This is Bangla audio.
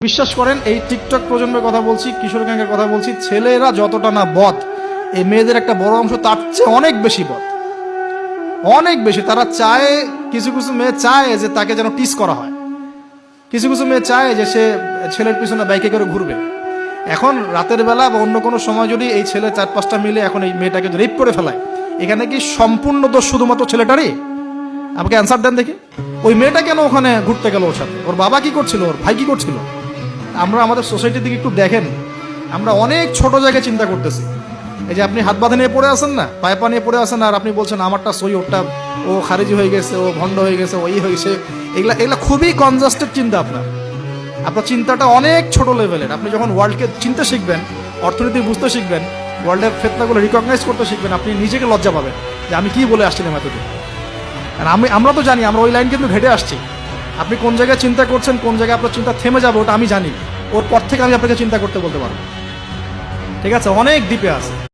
বিশ্বাস করেন এই টিকটক প্রজন্মের কথা বলছি, কিশোর গ্যাংয়ের কথা বলছি, ছেলেরা যতটা না বদ, এই মেয়েদের একটা বড় অংশ তার চেয়ে অনেক বেশি বদ, অনেক বেশি। তারা চায়, কিছু কিছু মেয়ে চায় যে তাকে যেন টিস করা হয়, কিছু কিছু মেয়ে চায় যে সে ছেলের পিছনে বাইকে করে ঘুরবে। এখন রাতের বেলা বা অন্য কোনো সময় যদি এই ছেলে 4-5টা মিলে এখন এই মেয়েটাকে রেপ করে ফেলায়, এখানে কি সম্পূর্ণ দোষ শুধুমাত্র ছেলেটারই? আমাকে অ্যান্সার দেন দেখি। ওই মেয়েটা কেন ওখানে ঘুরতে গেল ওর সাথে? ওর বাবা কি করছিল? ওর ভাই কি করছিল? আমরা আমাদের সোসাইটির দিকে একটু দেখেন, আমরা অনেক ছোট জায়গায় চিন্তা করতেছি। এই যে আপনি হাত বাঁধা নিয়ে পড়ে আছেন না, পায়ে পা নিয়ে পড়ে আছেন, আর আপনি বলছেন আমারটা সই, ওরটা ও খারিজি হয়ে গেছে, ও ভণ্ড হয়ে গেছে, ওই হয়েছে। এগুলা খুবই কনজাস্টেড চিন্তা। আপনার চিন্তাটা অনেক ছোট লেভেলের। আপনি যখন ওয়ার্ল্ডকে চিনতে শিখবেন, অর্থনীতি বুঝতে শিখবেন, ওয়ার্ল্ডের ফেতনাগুলো রিকগনাইজ করতে শিখবেন, আপনি নিজেকে লজ্জা পাবেন যে আমি কি বলে আসছিলাম এতদিন। আর আমরা তো জানি, আমরা ওই লাইন কিন্তু ঘেটে আসছি। আপনি কোন জায়গায় চিন্তা করছেন, কোন জায়গায় আপনার চিন্তা থেমে যাবে, ওটা আমি জানি। ওর পর থেকে আমি আপনাকে চিন্তা করতে বলতে পারবো। ঠিক আছে, অনেক ডিপে আছে।